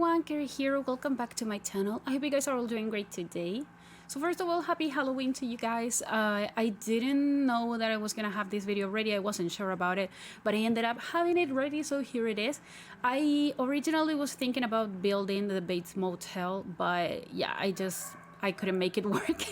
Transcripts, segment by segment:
everyone, Kaary here. Welcome back to my channel. I hope you guys are all doing great today. So first of all, happy Halloween to you guys. I didn't know that I was gonna have this video ready. I wasn't sure about it, but I ended up having it ready, so here it is. I originally was thinking about building the Bates Motel, but yeah, I couldn't make it work.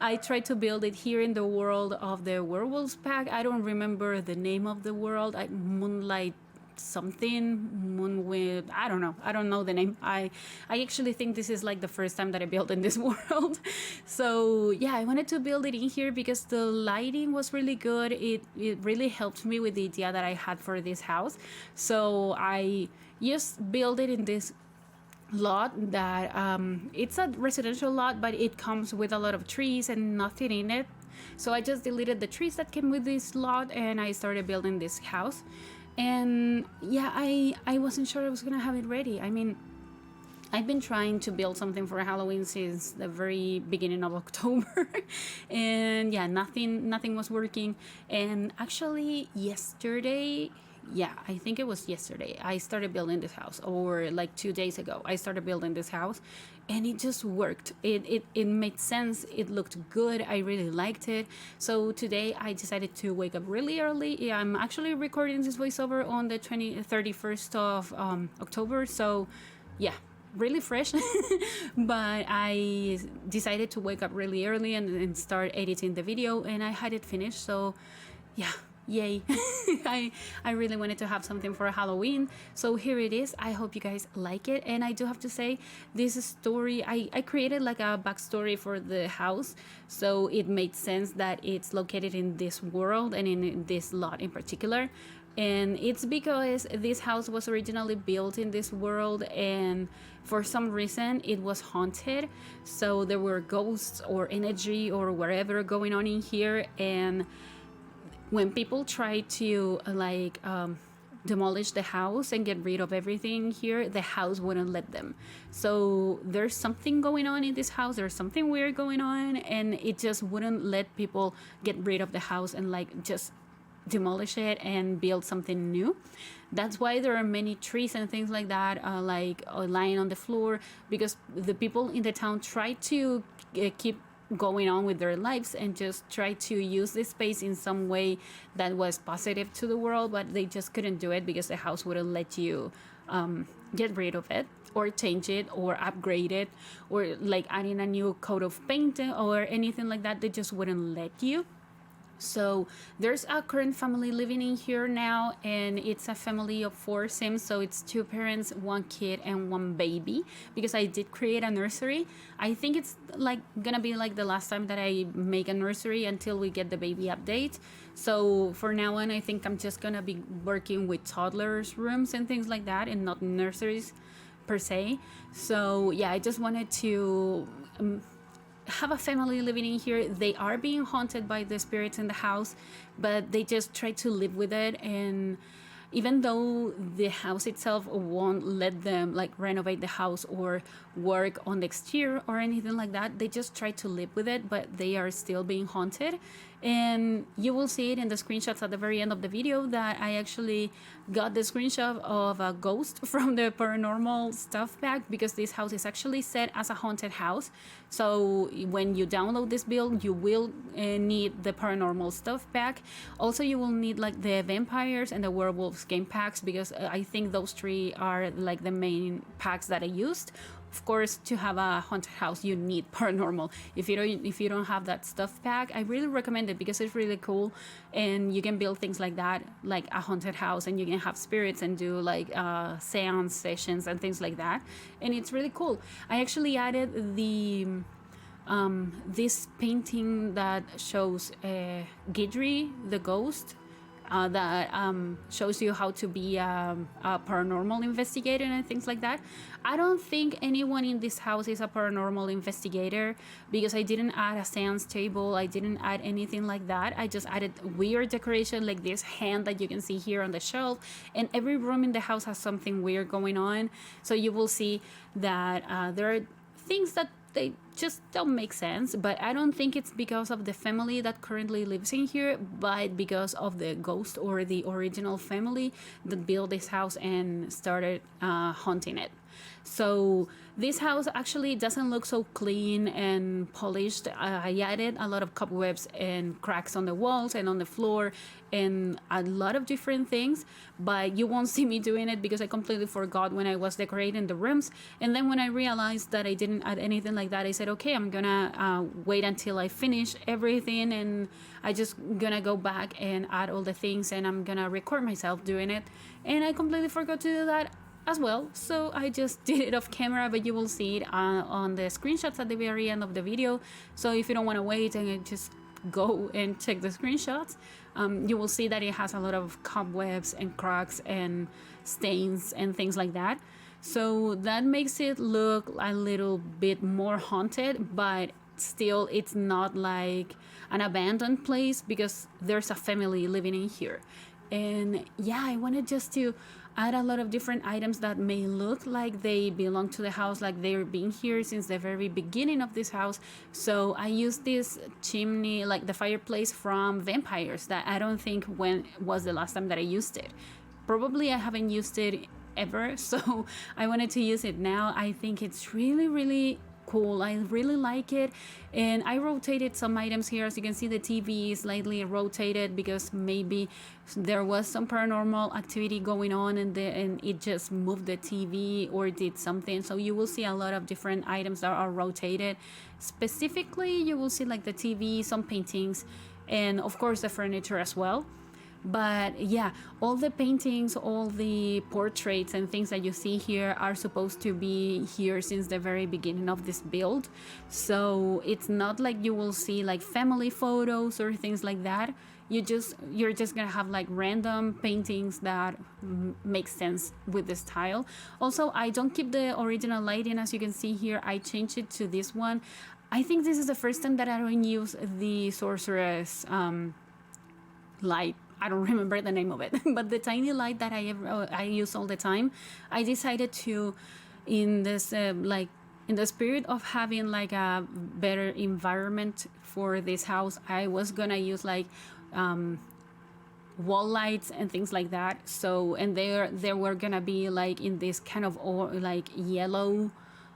I tried to build it here in the world of the werewolves pack. I don't remember the name of the world. Moonlight something, Moonwind, I don't know the name. I actually think this is like the first time that I built in this world. So yeah, I wanted to build it in here because the lighting was really good. It really helped me with the idea that I had for this house. So I just built it in this lot that it's a residential lot, but it comes with a lot of trees and nothing in it. So I just deleted the trees that came with this lot and I started building this house. And yeah, I wasn't sure I was gonna have it ready. I mean, I've been trying to build something for Halloween since the very beginning of October and yeah, nothing was working. And actually yesterday, yeah, I think it was yesterday, I started building this house, or like 2 days ago I started building this house, and it just worked. It made sense. It looked good. I really liked it. So today I decided to wake up really early. Yeah, I'm actually recording this voiceover on the 31st of October, so yeah, really fresh. But I decided to wake up really early and start editing the video, and I had it finished. So yeah, yay. I really wanted to have something for Halloween, so here it is. I hope you guys like it. And I do have to say, this story, I created like a backstory for the house, so it made sense that it's located in this world and in this lot in particular. And it's because this house was originally built in this world, and for some reason it was haunted. So there were ghosts or energy or whatever going on in here, and when people try to demolish the house and get rid of everything here, the house wouldn't let them. So there's something going on in this house. There's something weird going on, and it just wouldn't let people get rid of the house and like just demolish it and build something new. That's why there are many trees and things like that lying on the floor, because the people in the town try to keep going on with their lives and just try to use this space in some way that was positive to the world, but they just couldn't do it because the house wouldn't let you get rid of it or change it or upgrade it or like adding a new coat of paint or anything like that. They just wouldn't let you. So there's a current family living in here now, and it's a family of 4 Sims. So it's 2 parents, 1 kid, and 1 baby, because I did create a nursery. I think it's like gonna be like the last time that I make a nursery until we get the baby update. So for now on, I think I'm just gonna be working with toddlers rooms and things like that, and not nurseries per se. So yeah, I just wanted to have a family living in here. They are being haunted by the spirits in the house, but they just try to live with it. And even though the house itself won't let them like renovate the house or work on the exterior or anything like that, they just try to live with it, but they are still being haunted. And you will see it in the screenshots at the very end of the video that I actually got the screenshot of a ghost from the paranormal stuff pack, because this house is actually set as a haunted house. So when you download this build, you will need the paranormal stuff pack. Also, you will need like the vampires and the werewolves game packs, because I think those 3 are like the main packs that I used. Of course, to have a haunted house, you need paranormal. If you don't have that stuff pack, I really recommend it because it's really cool, and you can build things like that, like a haunted house, and you can have spirits and do like seance sessions and things like that, and it's really cool. I actually added the this painting that shows Gidry, the ghost, that shows you how to be a paranormal investigator and things like that. I don't think anyone in this house is a paranormal investigator, because I didn't add a seance table. I didn't add anything like that. I just added weird decoration like this hand that you can see here on the shelf, and every room in the house has something weird going on. So you will see that there are things that just don't make sense. But I don't think it's because of the family that currently lives in here, but because of the ghost or the original family that built this house and started haunting it. So this house actually doesn't look so clean and polished. I added a lot of cobwebs and cracks on the walls and on the floor and a lot of different things, but you won't see me doing it because I completely forgot when I was decorating the rooms. And then when I realized that I didn't add anything like that, I said, okay, I'm gonna wait until I finish everything, and I just gonna go back and add all the things, and I'm gonna record myself doing it. And I completely forgot to do that as well, so I just did it off camera, but you will see it on the screenshots at the very end of the video. So if you don't want to wait and just go and check the screenshots, you will see that it has a lot of cobwebs and cracks and stains and things like that. So that makes it look a little bit more haunted, but still it's not like an abandoned place because there's a family living in here. And yeah, I wanted just to add a lot of different items that may look like they belong to the house, like they've been here since the very beginning of this house. So I used this chimney, like the fireplace from Vampires, that I don't think when was the last time that I used it. Probably I haven't used it ever, so I wanted to use it now. I think it's really cool. I really like it. And I rotated some items here. As you can see, the TV is slightly rotated because maybe there was some paranormal activity going on and it just moved the TV or did something. So you will see a lot of different items that are rotated. Specifically, you will see like the TV, some paintings, and of course the furniture as well. But yeah, all the paintings, all the portraits and things that you see here are supposed to be here since the very beginning of this build. So it's not like you will see like family photos or things like that. You're just gonna have like random paintings that make sense with the style. Also, I don't keep the original lighting. As you can see here, I changed it to this one. I think this is the first time that I don't use the sorceress light. I don't remember the name of it, but the tiny light that I use all the time, I decided to, in this like in the spirit of having like a better environment for this house, I was gonna use like wall lights and things like that. So, and they were gonna be like in this kind of like yellow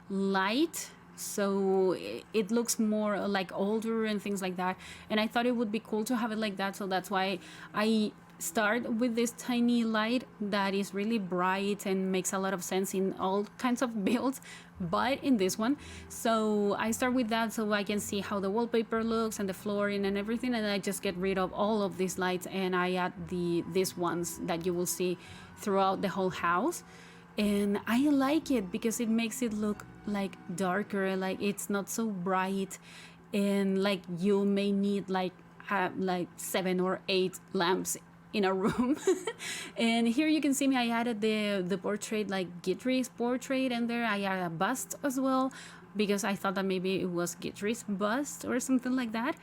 light, so it looks more like older and things like that, and I thought it would be cool to have it like that. So that's why I start with this tiny light that is really bright and makes a lot of sense in all kinds of builds, but in this one, so I start with that so I can see how the wallpaper looks and the flooring and everything, and I just get rid of all of these lights and I add these ones that you will see throughout the whole house. And I like it because it makes it look like darker, like it's not so bright, and like you may need like 7 or 8 lamps in a room. And here you can see me, I added the portrait, like Guitry's portrait, and there I added a bust as well because I thought that maybe it was Guitry's bust or something like that.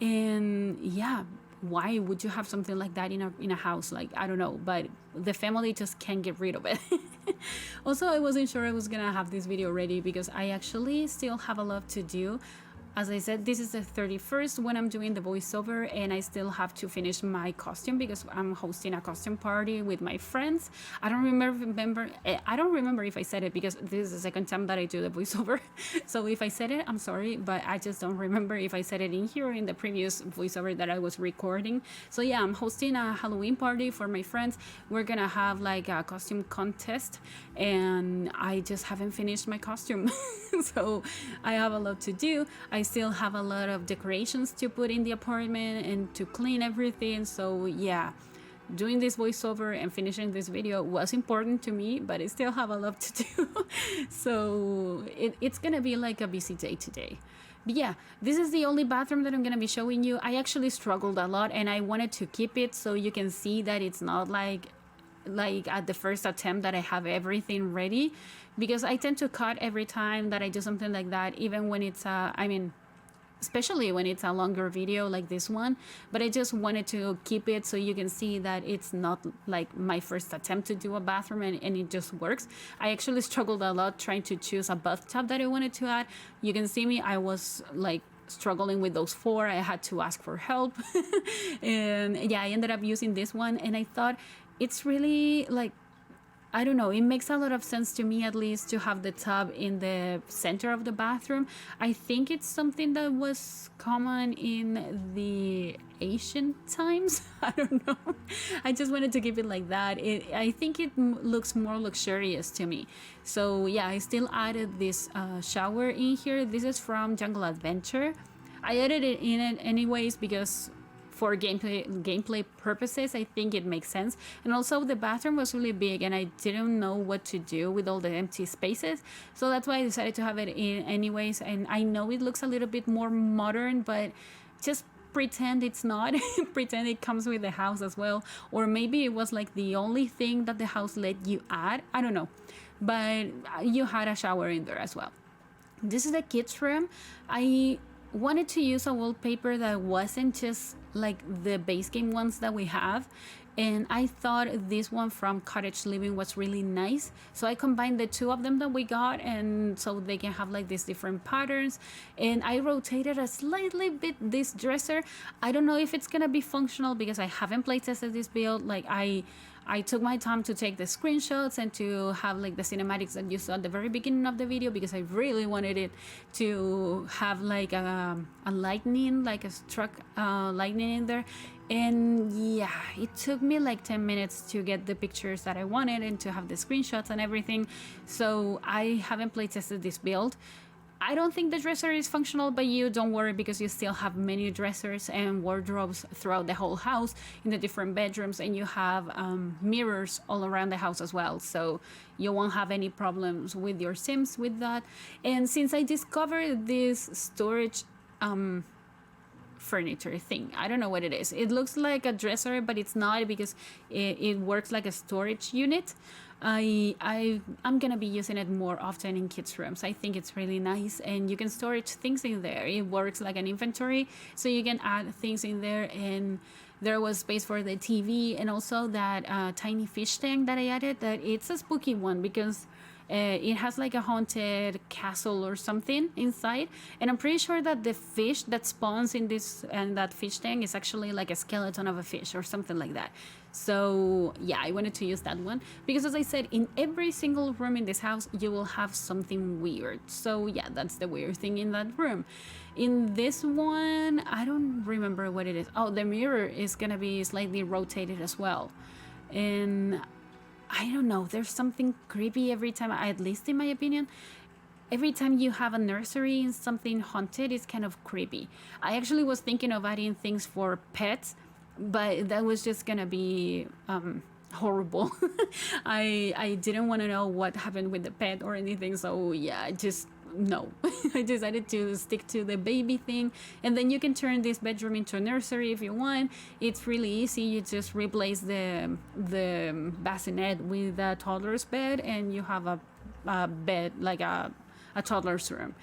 And yeah, why would you have something like that in a house? Like, I don't know, but the family just can't get rid of it. Also, I wasn't sure I was gonna have this video ready because I actually still have a lot to do. As I said, this is the 31st when I'm doing the voiceover, and I still have to finish my costume because I'm hosting a costume party with my friends. I don't remember if I said it because this is the second time that I do the voiceover. So if I said it, I'm sorry, but I just don't remember if I said it in here or in the previous voiceover that I was recording. So yeah, I'm hosting a Halloween party for my friends. We're gonna have like a costume contest, and I just haven't finished my costume. So I have a lot to do. I still have a lot of decorations to put in the apartment and to clean everything. So yeah, doing this voiceover and finishing this video was important to me, but I still have a lot to do. So it's gonna be like a busy day today. But yeah, this is the only bathroom that I'm gonna be showing you. I actually struggled a lot and I wanted to keep it so you can see that it's not like at the first attempt that I have everything ready, because I tend to cut every time that I do something like that, even when it's especially when it's a longer video like this one, but I just wanted to keep it so you can see that it's not like my first attempt to do a bathroom, and it just works. I actually struggled a lot trying to choose a bathtub that I wanted to add. You can see me, I was like struggling with those four. I had to ask for help and yeah, I ended up using this one, and I thought it's really like, I don't know, it makes a lot of sense to me, at least, to have the tub in the center of the bathroom. I think it's something that was common in the Asian times. I don't know. I just wanted to keep it like that. I think it looks more luxurious to me. So yeah, I still added this shower in here. This is from Jungle Adventure. I added it in it anyways because for gameplay purposes, I think it makes sense. And also the bathroom was really big and I didn't know what to do with all the empty spaces. So that's why I decided to have it in anyways. And I know it looks a little bit more modern, but just pretend it's not. Pretend it comes with the house as well. Or maybe it was like the only thing that the house let you add. I don't know. But you had a shower in there as well. This is the kids' room. I wanted to use a wallpaper that wasn't just like the base game ones that we have, and I thought this one from Cottage Living was really nice, so I combined the two of them that we got, and so they can have like these different patterns. And I rotated a slightly bit this dresser. I don't know if it's gonna be functional because I haven't play tested this build. Like I took my time to take the screenshots and to have like the cinematics that you saw at the very beginning of the video, because I really wanted it to have like a lightning, like a struck lightning in there. And yeah, it took me like 10 minutes to get the pictures that I wanted and to have the screenshots and everything. So I haven't play tested this build. I don't think the dresser is functional, but you don't worry because you still have many dressers and wardrobes throughout the whole house in the different bedrooms, and you have mirrors all around the house as well. So you won't have any problems with your Sims with that. And since I discovered this storage furniture thing, I don't know what it is. It looks like a dresser, but it's not because it works like a storage unit. I'm gonna be using it more often in kids' rooms. I think it's really nice, and you can store things in there. It works like an inventory, so you can add things in there. And there was space for the TV, and also that tiny fish tank that I added. That it's a spooky one because it has like a haunted castle or something inside, and I'm pretty sure that the fish that spawns in this and that fish tank is actually like a skeleton of a fish or something like that. So yeah, I wanted to use that one because, as I said, in every single room in this house you will have something weird. So yeah, that's the weird thing in that room. In this one, I don't remember what it is. Oh, the mirror is gonna be slightly rotated as well. And I don't know, there's something creepy every time, at least in my opinion. Every time you have a nursery in something haunted, it's kind of creepy. I actually was thinking of adding things for pets, but that was just gonna be horrible. I didn't want to know what happened with the pet or anything, so yeah, no. I decided to stick to the baby thing. And then you can turn this bedroom into a nursery if you want. It's really easy. You just replace the bassinet with a toddler's bed, and you have a bed like a toddler's room.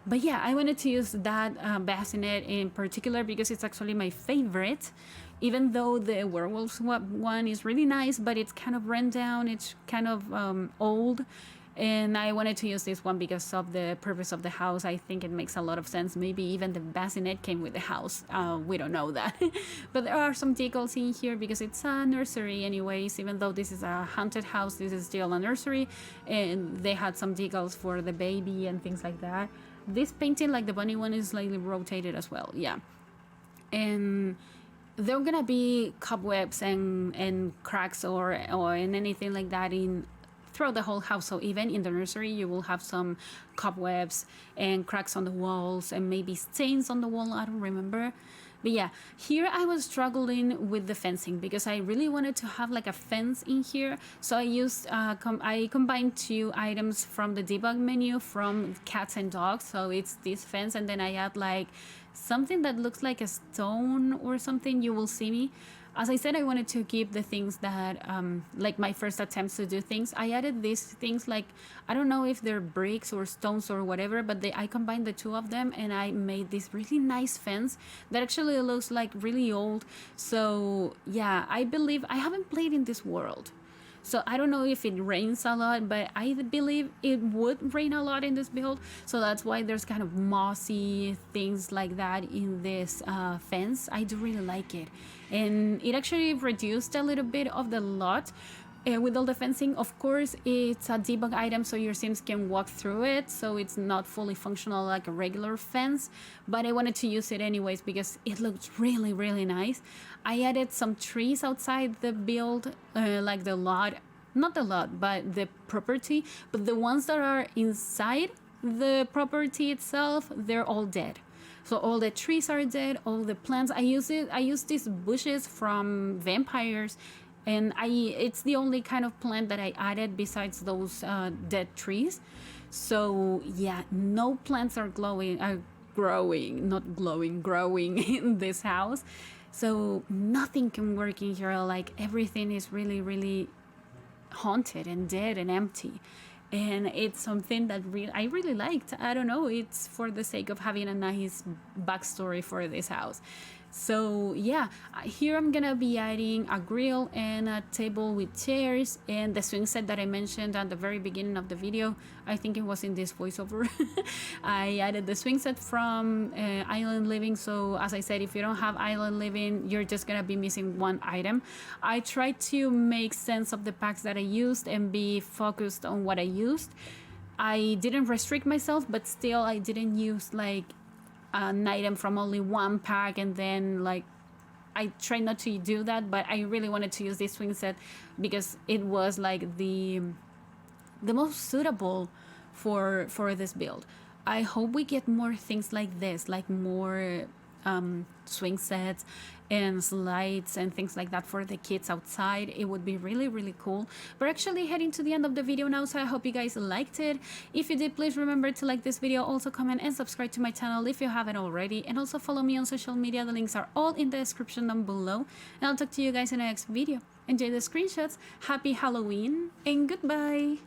But yeah, I wanted to use that bassinet in particular because it's actually my favorite. Even though the werewolves one is really nice, but it's kind of run down, it's kind of old. And I wanted to use this one because of the purpose of the house. I think it makes a lot of sense. Maybe even the bassinet came with the house. We don't know that. But there are some decals in here because it's a nursery anyways. Even though this is a haunted house, this is still a nursery. And they had some decals for the baby and things like that. This painting, like the bunny one, is slightly rotated as well. Yeah. And there are gonna be cobwebs and cracks or in anything like that throughout the whole house. So even in the nursery you will have some cobwebs and cracks on the walls and maybe stains on the wall. I don't remember. But yeah, here I was struggling with the fencing because I really wanted to have like a fence in here. So I used I combined two items from the debug menu from cats and dogs. So it's this fence, and then I add like something that looks like a stone or something. You will see me. As I said, I wanted to keep the things that like my first attempts to do things. I added these things, like I don't know if they're bricks or stones or whatever, but I combined the two of them and I made this really nice fence that actually looks like really old. So yeah, I believe I haven't played in this world, so I don't know if it rains a lot, but I believe it would rain a lot in this build. So that's why there's kind of mossy things like that in this fence. I do really like it. And it actually reduced a little bit of the lot with all the fencing. Of course, it's a debug item, so your Sims can walk through it. So it's not fully functional like a regular fence. But I wanted to use it anyways because it looked really, really nice. I added some trees outside the build, like the lot, not the lot, but the property. But the ones that are inside the property itself, they're all dead. So all the trees are dead, all the plants. I use these bushes from vampires, and it's the only kind of plant that I added besides those dead trees. So yeah, no plants are growing in this house. So nothing can work in here. Like everything is really, really haunted and dead and empty. And it's something that I really liked. I don't know, it's for the sake of having a nice backstory for this house. So yeah, here I'm gonna be adding a grill and a table with chairs and the swing set that I mentioned at the very beginning of the video. I think it was in this voiceover. I added the swing set from Island Living. So as I said, if you don't have Island Living, you're just gonna be missing one item. I tried to make sense of the packs that I used and be focused on what I used. I didn't restrict myself, but still I didn't use like an item from only one pack, and then like I tried not to do that, but I really wanted to use this swing set because it was like the most suitable for this build. I hope we get more things like this, like more swing sets and slides and things like that for the kids outside. It would be really, really cool. We're actually heading to the end of the video now, so I hope you guys liked it. If you did, please remember to like this video, also comment and subscribe to my channel if you haven't already, and also follow me on social media. The links are all in the description down below, and I'll talk to you guys in the next video. Enjoy the screenshots, happy Halloween, and goodbye.